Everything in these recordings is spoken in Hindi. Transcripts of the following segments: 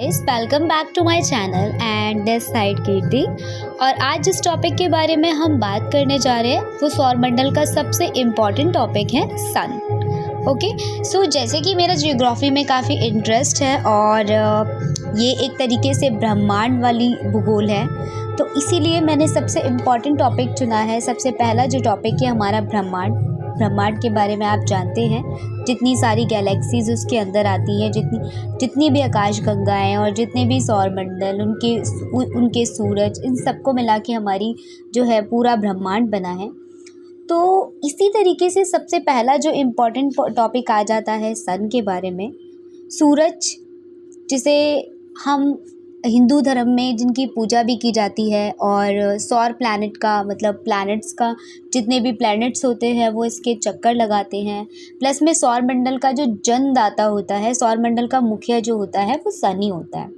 Guys, welcome back to my channel and this side Kirti. और आज जिस टॉपिक के बारे में हम बात करने जा रहे हैं वो सौरमंडल का सबसे इम्पॉर्टेंट टॉपिक है सन। ओके, सो जैसे कि मेरा जियोग्राफी में काफ़ी इंटरेस्ट है और ये एक तरीके से ब्रह्मांड वाली भूगोल है, तो इसीलिए मैंने सबसे इम्पॉर्टेंट टॉपिक चुना है। सबसे पहला जो टॉपिक है हमारा ब्रह्मांड के बारे में आप जानते हैं, जितनी सारी गैलेक्सीज उसके अंदर आती हैं, जितनी भी आकाश गंगाएँ और जितने भी सौरमंडल, उनके सूरज, इन सबको मिला के हमारी जो है पूरा ब्रह्मांड बना है। तो इसी तरीके से सबसे पहला जो इम्पोर्टेंट टॉपिक आ जाता है सन के बारे में। सूरज, जिसे हम हिंदू धर्म में जिनकी पूजा भी की जाती है, और सौर प्लैनेट का मतलब प्लैनेट्स का जितने भी प्लैनेट्स होते हैं वो इसके चक्कर लगाते हैं। प्लस में सौरमंडल का जो जन्मदाता होता है, सौरमंडल का मुखिया जो होता है वो सन ही होता है।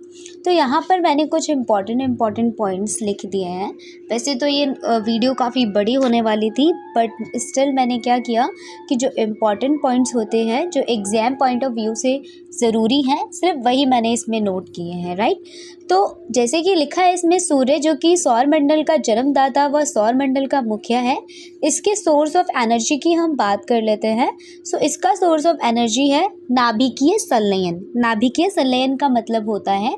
तो यहाँ पर मैंने कुछ इम्पॉर्टेंट पॉइंट्स लिख दिए हैं। वैसे तो ये वीडियो काफ़ी बड़ी होने वाली थी, बट स्टिल मैंने क्या किया कि जो इम्पॉर्टेंट पॉइंट्स होते हैं, जो एग्ज़ाम पॉइंट ऑफ व्यू से ज़रूरी हैं, सिर्फ वही मैंने इसमें नोट किए हैं, राइट। तो जैसे कि लिखा है इसमें, सूर्य जो कि सौरमंडल का जन्मदाता व सौरमंडल का मुखिया है, इसके सोर्स ऑफ एनर्जी की हम बात कर लेते हैं। सो इसका सोर्स ऑफ एनर्जी है नाभिकीय संलयन। नाभिकीय संलयन का मतलब होता है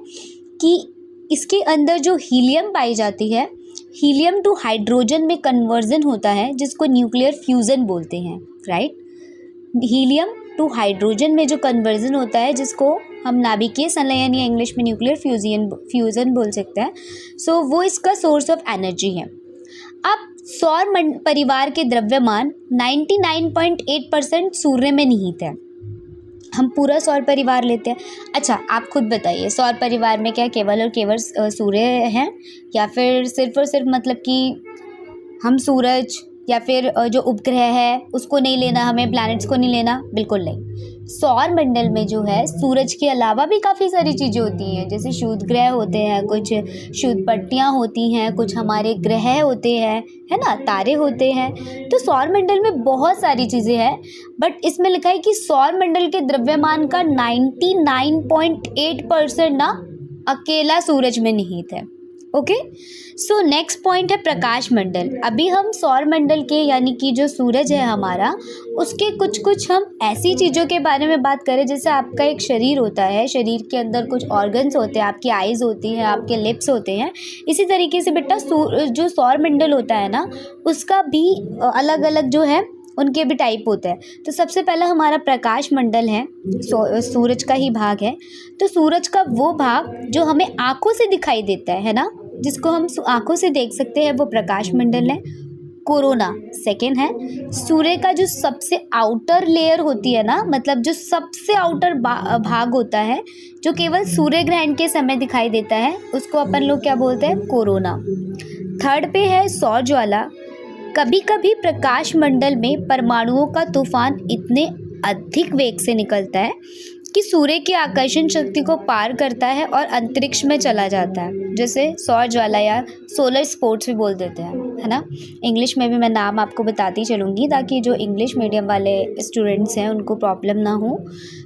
कि इसके अंदर जो हीलियम पाई जाती है, हीलियम टू हाइड्रोजन में कन्वर्जन होता है, जिसको न्यूक्लियर फ्यूज़न बोलते हैं, राइट। हीलियम टू हाइड्रोजन में जो कन्वर्जन होता है, जिसको हम नाभिकीय संलयन या इंग्लिश में न्यूक्लियर फ्यूज़न बोल सकते हैं। सो वो इसका सोर्स ऑफ एनर्जी है। अब सौर परिवार के द्रव्यमान 99.8% सूर्य में निहित है। हम पूरा सौर परिवार लेते हैं। अच्छा, आप खुद बताइए, सौर परिवार में क्या केवल और केवल सूर्य हैं, या फिर सिर्फ और सिर्फ मतलब कि हम सूरज या फिर जो उपग्रह है उसको नहीं लेना, हमें प्लैनेट्स को नहीं लेना? बिल्कुल नहीं। सौर मंडल में जो है सूरज के अलावा भी काफ़ी सारी चीज़ें होती हैं, जैसे शुद्ध ग्रह होते हैं, कुछ शुद्ध पट्टियाँ होती हैं, कुछ हमारे ग्रह होते हैं, है ना, तारे होते हैं। तो सौर मंडल में बहुत सारी चीज़ें हैं, बट इसमें लिखा है कि सौर मंडल के द्रव्यमान का 99.8% ना अकेला सूरज में निहित है। ओके, सो नेक्स्ट पॉइंट है प्रकाश मंडल। अभी हम सौर मंडल के यानी कि जो सूरज है हमारा, उसके कुछ हम ऐसी चीज़ों के बारे में बात करें, जैसे आपका एक शरीर होता है, शरीर के अंदर कुछ ऑर्गन्स होते हैं, आपकी आइज़ होती हैं, आपके लिप्स होते हैं। इसी तरीके से बेटा जो सौर मंडल होता है ना, उसका भी अलग अलग जो है उनके भी टाइप होते हैं। तो सबसे पहला हमारा प्रकाश मंडल है, सूरज का ही भाग है। तो सूरज का वो भाग जो हमें आँखों से दिखाई देता है ना, जिसको हम आँखों से देख सकते हैं, वो प्रकाश मंडल है। कोरोना सेकेंड है। सूर्य का जो सबसे आउटर लेयर होती है ना, मतलब जो सबसे आउटर भाग होता है, जो केवल सूर्य ग्रहण के समय दिखाई देता है, उसको अपन लोग क्या बोलते हैं? कोरोना। थर्ड पे है सौर ज्वाला। कभी कभी प्रकाश मंडल में परमाणुओं का तूफान इतने अधिक वेग से निकलता है कि सूर्य की आकर्षण शक्ति को पार करता है और अंतरिक्ष में चला जाता है, जैसे सौर ज्वाला या सोलर स्पोर्ट्स भी बोल देते हैं, है ना। इंग्लिश में भी मैं नाम आपको बताती चलूँगी, ताकि जो इंग्लिश मीडियम वाले स्टूडेंट्स हैं उनको प्रॉब्लम ना हो।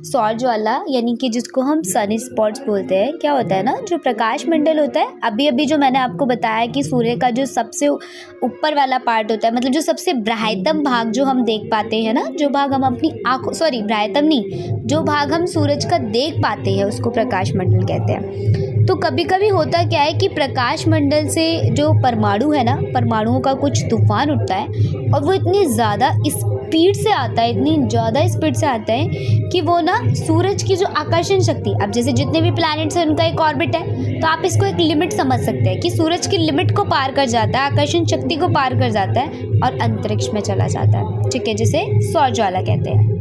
सौर ज्वाला यानी कि जिसको हम सन स्पॉट्स बोलते हैं, क्या होता है ना, जो प्रकाश मंडल होता है, अभी जो मैंने आपको बताया कि सूर्य का जो सबसे ऊपर वाला पार्ट होता है, मतलब जो सबसे ब्राइटम भाग जो हम देख पाते हैं ना, जो भाग हम अपनी आँखों, सॉरी ब्राइटम नहीं, जो भाग हम सूरज का देख पाते हैं, उसको प्रकाश मंडल कहते हैं। तो कभी कभी होता क्या है कि प्रकाश मंडल से जो परमाणु है ना, परमाणुओं का कुछ तूफान उठता है, और वो इतनी ज़्यादा स्पीड से आता है, इतनी ज़्यादा स्पीड से आता है कि वो ना सूरज की जो आकर्षण शक्ति, अब जैसे जितने भी प्लैनेट्स हैं उनका एक ऑर्बिट है, तो आप इसको एक लिमिट समझ सकते हैं कि सूरज की लिमिट को पार कर जाता है, आकर्षण शक्ति को पार कर जाता है और अंतरिक्ष में चला जाता है, ठीक है, जिसे सौर ज्वाला कहते हैं।